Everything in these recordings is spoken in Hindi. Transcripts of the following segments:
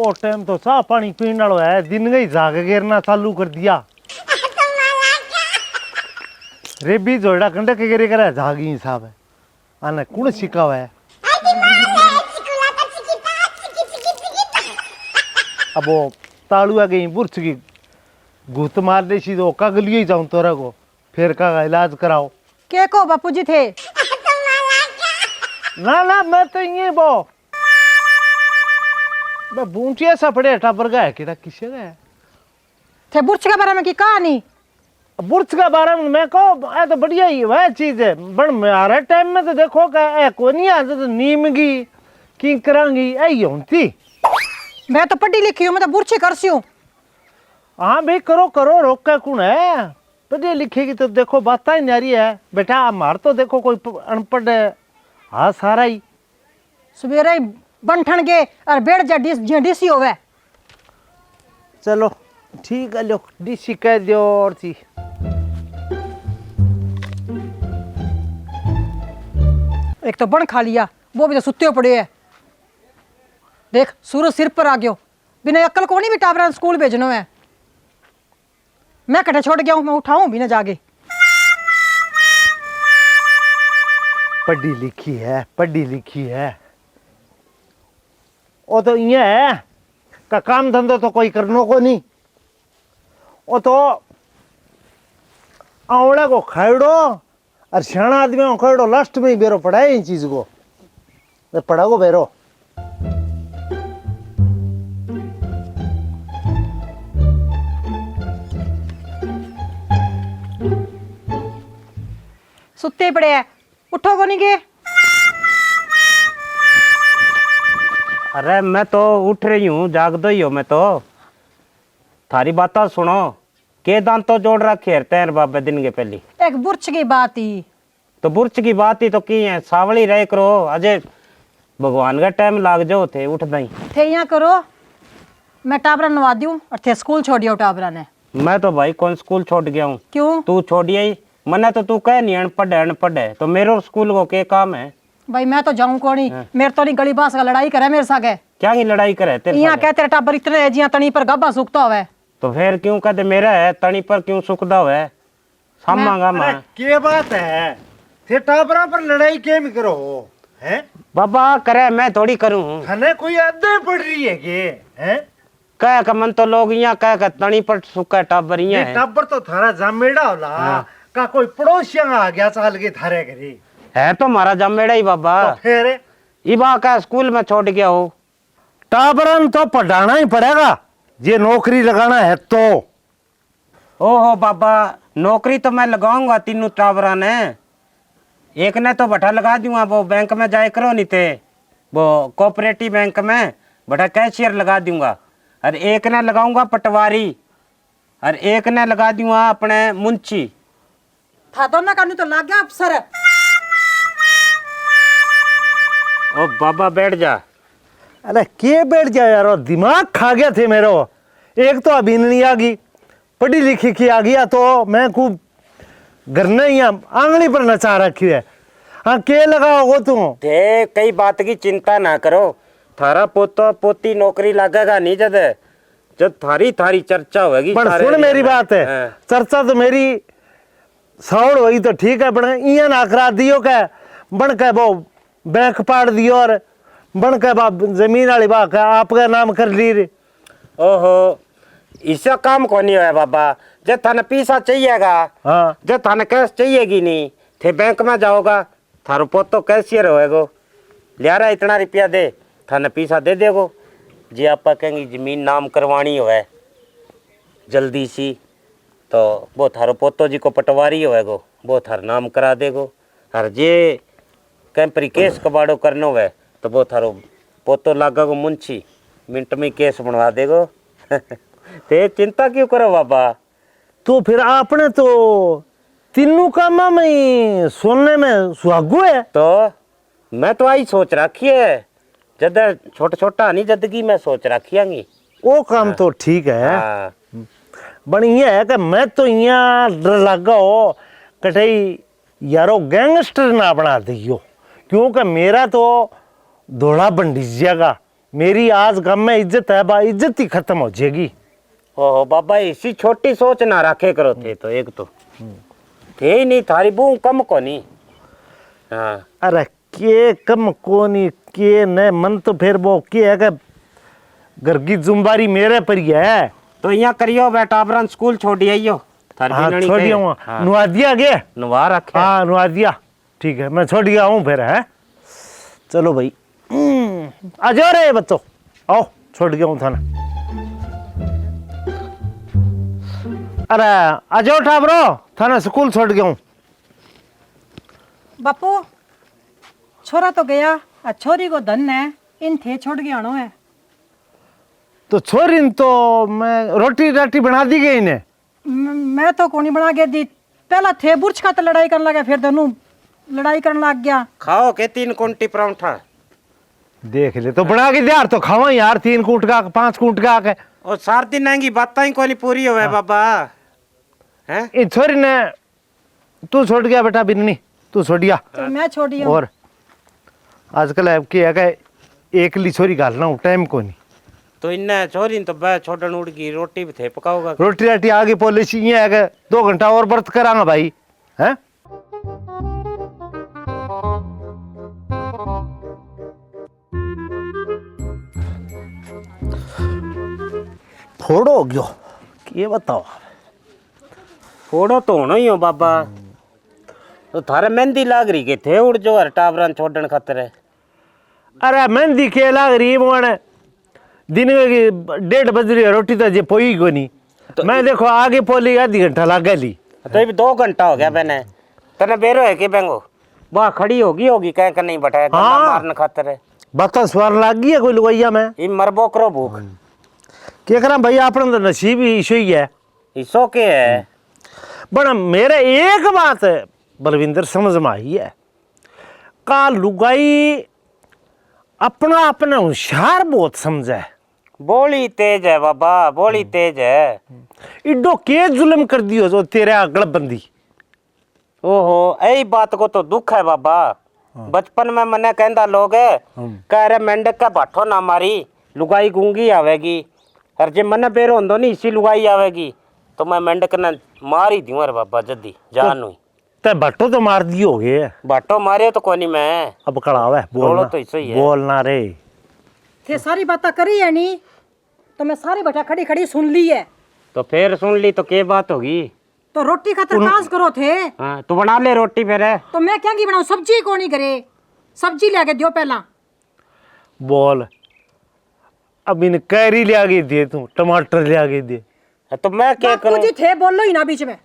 ओ टाइम तो चाह पानी पीने वाला है, दिन गई जाग गिरना चालू कर दिया। रेबी जोड़ा कंडे के गिरे करे जागी साहब है आने कौन सिखावा है। अब वो तालुआ गई बुर्च की घुत मार दे सी तो कगलिए जाऊं तोरा को फिर का इलाज कराओ। के को बापू जी थे? ना मैं तो ये बो मैं बूंटिया सा पड़े टापर का है कि किसे का है थे बुर्च के बारे में की कहानी? बुर्ज के बारे में मैं कहो ये तो बढ़िया ही वह चीज है बन हमारे टाइम में तो देखो का को नहीं आता तो नीमगी की करांगी यही होती। मैं तो पढ़ी लिखी हूँ, मैं तो बुर्ची करसी हूँ। हाँ भाई करो रोक का कौन है पढ़ी लिखेगी तो देखो बात ही नहीं है बेटा। हमारे तो देखो कोई अनपढ़ है हाँ सारा ही सवेरे ही बनठन के और बेड़ जा डीसी होवे। चलो ठीक है लो डीसी कह दो और सी एक तो बन खा लिया वो भी तो सुत्ते पड़े है। देख सूरज सिर पर आ गयो, बिना अक्ल को नहीं भी टाबरा स्कूल भेजनो है। मैं कटे छोड़ गया हूँ, मैं उठाऊं भी ना जागे। पढ़ी लिखी है वो तो ये है का काम धंधो तो कोई करनो को नहीं वो तो आवड़े को खाइडो और सियाणा आदमी को खाइडो लास्ट में ही बेरो पढ़ाए इन चीज को पढ़ा को बेरो। सुत्ते पड़े है उठो को नहीं गए? अरे मैं तो उठ रही हूँ जाग दो ही हो मैं तो थारी बात सुनो के दान तो जोड़ रखे है तैर बाबे दिन के पहली एक बुर्च की बात ही तो बुर्च की बात ही तो की है सावली रह करो अजय भगवान का टाइम लाग जाओ थे उठ दई थे यहाँ करो। मैं टाबरा नवा दूं और थे स्कूल छोड़ियो टाबरा ने। मैं तो भाई कौन स्कूल छोड़ गया हूँ? क्यों? तू छोड़िया ही मने तो तू कह नहीं अनपढ़ है तो मेरे स्कूल को क्या काम है भाई मैं तो जाऊं को नहीं मेरे तो नहीं गली बास का लड़ाई करे मेरे सागे। क्या की लड़ाई करे तेरे यहाँ कहते टाबर इतने है जिया तनी पर गब्बा सूखता हुआ तो फिर क्यों कहते मेरा है तनी पर क्यों सुखदा हुआ सामांगा मैं क्या बात है थे टाबरा पर लड़ाई के में करो हैं बाबा करे मैं थोड़ी करूं हने कोई अदे पड़ रही है के हैं कह का मन तो लोग यहाँ कह का तनी पर सुखा टाबर ये टाबर तो थारा जमेड़ा होला का कोई पड़ोसिया आ गया चाल के थारे घरी है तो मारा जमेड़ा ही बाबा तो फिर इबा का स्कूल में छोड़ गया हो टाबरन तो पढ़ाना ही पड़ेगा ये नौकरी लगाना है तो। ओहो बाबा नौकरी तो मैं लगाऊंगा तीनों टाबरा ने एक ने तो बटा लगा दूंगा वो बैंक में जाए करो नहीं थे वो कोऑपरेटिव बैंक में बटा कैशियर लगा दूंगा और एक ने लगाऊंगा पटवारी और एक ने लगा दूंगा अपने मुंशी था दोनों का तो लग गया अफसर। ओ बाबा बैठ जा। अरे के बैठ जा यार दिमाग खा गया थे मेरो एक तो अभी नहीं आ गई पढ़ी लिखी की आ गया तो मैं खूब घर नहीं आंगली पर नचा रखी है। हाँ के लगाओ तुम थे कई बात की चिंता ना करो थारा पोतो पोती नौकरी लगेगा नहीं जब थारी चर्चा होगी पर सुन मेरी बात है चर्चा तो मेरी सौड़ हुई तो ठीक है बन इं ना करा दियो क्या बन के वो बैंक पाड़ दियो और बन के बाप जमीन वाली बात है आपका नाम कर ली रे। ओहो इसका काम कौन नहीं है बाबा जब थाने पैसा चाहिएगा हाँ जब थाने कैश चाहिएगी नहीं थे बैंक में जाओगा थारो पोतो कैशियर होएगो लिया रहा इतना रुपया दे थाने पैसा दे देगो जी आप कहेंगे जमीन नाम करवानी होए जल्दी सी तो वो थारो पोतो जी को पटवारी होएगो वो थार नाम करा देगो और जे कैंपरी केस कबाड़ो करनो है तो वो थारो पोतो लागेगो मुंशी मिनट में केस बनवा देगो ते चिंता क्यों करो बाबा तो फिर आपने तो तीनों कामा में सोने में सुहागू है तो मैं तो आई सोच रखी है जद छोटा छोटा नहीं जदगी मैं सोच रखी आंगी वो काम तो ठीक है हाँ। बन ये है कि मैं तो यहाँ डर लगा हो कठई यारो गैंगस्टर ना बना दियो क्योंकि मेरा तो धोड़ा बंडिजिया का मेरी आज गम में इज्जत है बा, इज्जत ही खत्म हो जाएगी। ओहो बाबा इसी छोटी सोच ना रखे करो थे तो एक तो थे ही नहीं थारी बू कम को नहीं। हाँ अरे के कम कोनी के न मन तो फिर वो के है कि घर की जुम्बारी मेरे पर ही है। तो यहाँ करियो बेटा अपना स्कूल छोड़ी आइयो थारी हाँ बिननी छोड़ के। दिया हूँ, हाँ, नुआ दिया गे। नुवा रखे। हाँ नुआ दिया, ठीक है मैं छोड़ गया हूँ फिर है। चलो भाई आ जाओ रे बच्चों, आओ छोड़ गया हूँ थाना। अरे आ जाओ ठाबरो, थाना स्कूल छोड़ गया हूँ। बापू छोरा तो गया और छोरी को धन है इन थे छोड़ के आनो है। तो छोरी न तो मैं रोटी राटी बना दी गई ने। मैं तो कोनी बना के दी, पहला थे बुर्ज का तो लड़ाई करने लगा, फिर दोनों लड़ाई करने लग गया। खाओ के 3 कुंटी परांठा देख ले तो बना के दे यार, तो खावा यार 3 कूट का 5 कूट का के। और 4 दिन आएंगी बात ही कोई पूरी हो बाबा हैं। ये छोरी ने तू छोड़ गया बेटा बिन्नी, तू छोड़ गया। तो मैं छोड़ी हूँ। और आजकल है क्या है कि एकली छोरी घालना हूँ टाइम को नहीं। तो इन्ने छोरी तो बै छोड़न उड़ गई रोटी भी थे पकाओगा। रोटी राटी आगे पॉलिसी ये है कि 2 घंटा और व्रत करांगा भाई हैं। फोड़ो गयो ये बताओ। फोड़ो तो होना ही हो बाबा। तो थारे मेहंदी लाग रही के थे उड़ जो हर टाबरन छोड़न खातर है। अरे मेहंदी के लाग रही मोने दिन की 1:30 बज रही है, रोटी तो जे पोई को नहीं। तो मैं देखो आगे पोली आधी घंटा लाग गई। तो ये 2 घंटा हो गया मैंने तने बेरो है कि बेंगो वाह खड़ी होगी कह कर नहीं बैठाया हाँ। मारने खातर है। बात स्वार लाग गई है कोई लुगाइया में। ये मरबो करो भूख क्या करा भाई अपना तो नसीब ही इशू ही है। इसो के है। बड़ा मेरे एक बात है बलविंदर समझ में आई है का लुगाई अपना अपना होशियार बहुत समझे। बोली तेज है बाबा बोली तेज है। इड्डो के जुल्म कर दियो जो तेरे अगल बंदी। ओहो यही बात को तो दुख है बाबा। बचपन में मने कहंदा लोग कह रहे मेंढक का बाठो ना मारी लुगाई गूंगी आवेगी और जे मने बेरो होंदो नहीं इसी लुगाई आवेगी तो मैं मेंढक ने मार ही दूं रे बाबा जल्दी जान हुई। ते भट्टो तो मार दियो होगे। बाटो मारे तो कोनी मैं अब कड़ावे रोलो बोलना तो ऐसे ही है। बोलना रे। थे सारी बातें करी है नी तो मैं सारी बैठा खड़ी खड़ी सुन ली है। तो फिर सुन ली तो क्या बात होगी। तो रोटी खातर काज करो थे। हाँ तू बना ले रोटी फिर है। तो मैं क्या बनाऊं, सब्जी को नहीं करे, सब्जी लेके दियो पहला। बोल अब इन कैरी ले आगे दे तू टमाटर ले आगे दे। तो मैं क्या बापू करूं। जी थे बोलो ही ना बीच में।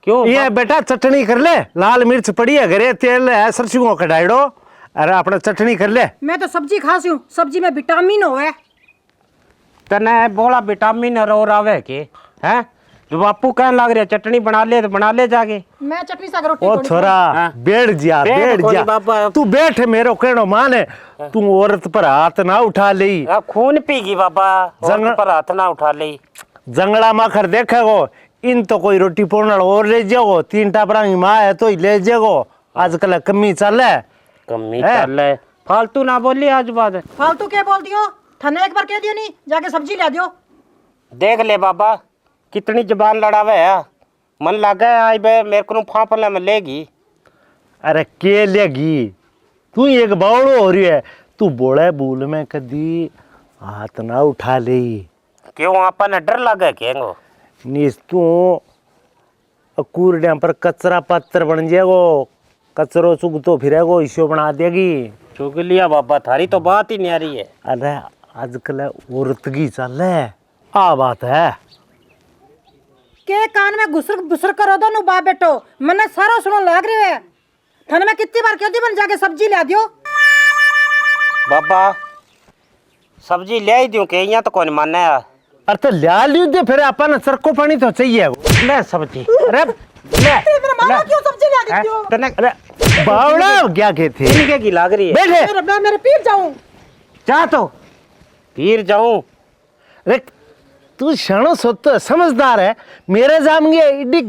क्यों ये बेटा चटनी कर ले, लाल मिर्च पड़ी है घरे, तेल है सरसों का डाइडो, अरे अपना चटनी कर ले। मैं तो सब्जी खासी हूँ, सब्जी में विटामिन होवे। तने बोला विटामिन और आवे के हैं जो बापू कहने लग रहे चटनी बना ले तो बना ले जाके। मैं चटनी साग रोटी ओ थोड़ी छोरा हाँ। बैठ जा बैठ बैठ कोनी जा बाबा। तू बैठ मेरे कहनो माने तू औरत पर हाथ ना उठा ले। अब खून पीगी बाबा जंग- और पर हाथ ना उठा ले। जंगला माखर देखेगो इन तो कोई रोटी पोणल और ले जाओ, 3 टापरा की माँ है तो ही ले जाओ। आजकल कमी चल है कमी है? चल है फालतू ना बोली आज बात। फालतू क्या बोल दियो, थाने एक बार कह दियो नहीं जाके सब्जी ला दियो। देख ले बाबा कितनी जबान लड़ावे है। मन लगा है आई बे मेरे को फांपले में लेगी। अरे के लेगी तू एक बावड़ो हो रही है, तू बोले भूल में कदी हाथ ना उठा ले। क्यों अपन डर लगा केंगो नीस तू कूड़िया पर कचरा पात्र बन जाएगो, कचरो चुगतो फिरेगो इशो बना देगी। चुग लिया बाबा थारी तो बात ही नहीं आ रही है। अरे आजकल औरत की चल है आ बात है के कान में घुसर घुसर करो दो नु बाप बेटो, मने सारा सुनो लाग रहे है। थाने में कितनी बार कह दी बन जाके सब्जी ला दियो। बाबा सब्जी ले ही दूं के यहाँ तो कौन माने है। अरे तो लिया लियो दे फिर अपन सर को पानी तो चाहिए ले सब्जी अरे ले मेरे मामा क्यों सब्जी ला दी दियो। तने अरे बावड़ा क्या कहते इनके की लाग रही है। बैठे मेरे पीर जाऊं। जा तो फिर जाऊं। अरे तू क्षण सोत समझदार है मेरे जामगे इडी।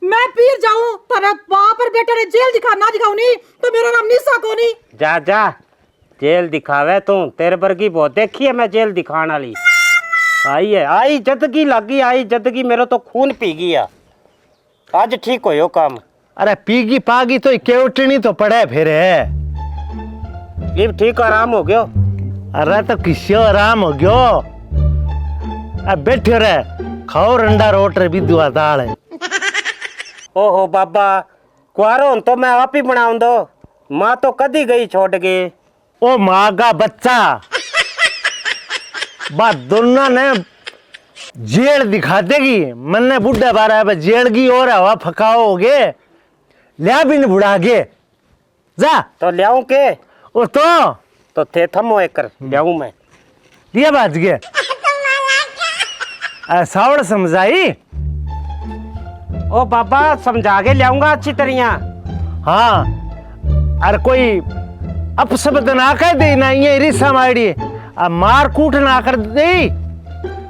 मैं पीर जाऊं तेरे बाप और बेटे ने जेल दिखा ना दिखाऊं नहीं तो मेरा नाम निशा को नहीं। जा जा जेल दिखावे तू, तेरे वर्गी बहुत देखी है मैं जेल दिखाने वाली। आई है, आई जदगी लगी, आई जदगी, मेरा तो खून पी गया। आज ठीक हो यो काम। अरे पीगी पागी तो केवटनी तो पड़े फिर है। अब ठीक आराम हो गयो। अरे तो किसी आराम हो गयो। अब बैठे रहे, खाओ रंडा रोट विधवा दाल है। ओहो बाबा, कुआरो तो मैं आप ही बनाऊं दो, माँ तो कदी गई छोड़ के। ओ माँ का बच्चा, बात दोनों ने जेल दिखा देगी। मैंने बुढ़ा बारा जेल की और हवा फकाओ हो गए, लिया भी नहीं बुढ़ा के जा। तो लियाऊं के? ओ तो थे थमो एक कर लियाऊं मैं। दिया बाज गए सावड़ समझाई। ओ बाबा समझा के लियाऊंगा अच्छी तरह। हाँ, अरे कोई अपशब्द ना कह दे ना, ये रिसा मारी मार कूट ना कर दे,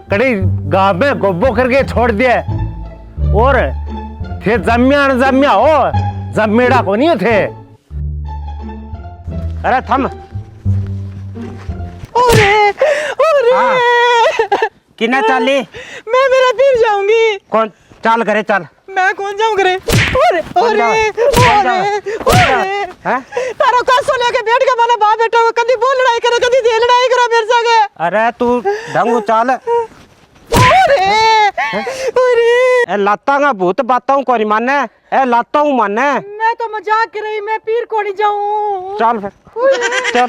कड़ी गाँव में गोबो करके छोड़ दिया। और थे जम्या न जम्या हो, जमेड़ा को नहीं थे। अरे थम। अरे किन्ना चाली? मैं मेरा फिर जाऊंगी। कौन? चल करे चल। मैं कौन जाऊं करे? अरे कौन जाओ? कौन जाओ? कौन जाओ? हैं? तारो कसो लेके बैठ के माना बाप बेटा कदी वो लड़ाई करे कदी दे लड़ाई करो मेरे संगे। अरे तू ढंगू चल। अरे ए लाता का भूत बाताऊं कोनी माने, ए लाताऊं माने। मैं तो मजाक कर रही, मैं पीर को नहीं जाऊं। चल फिर चल।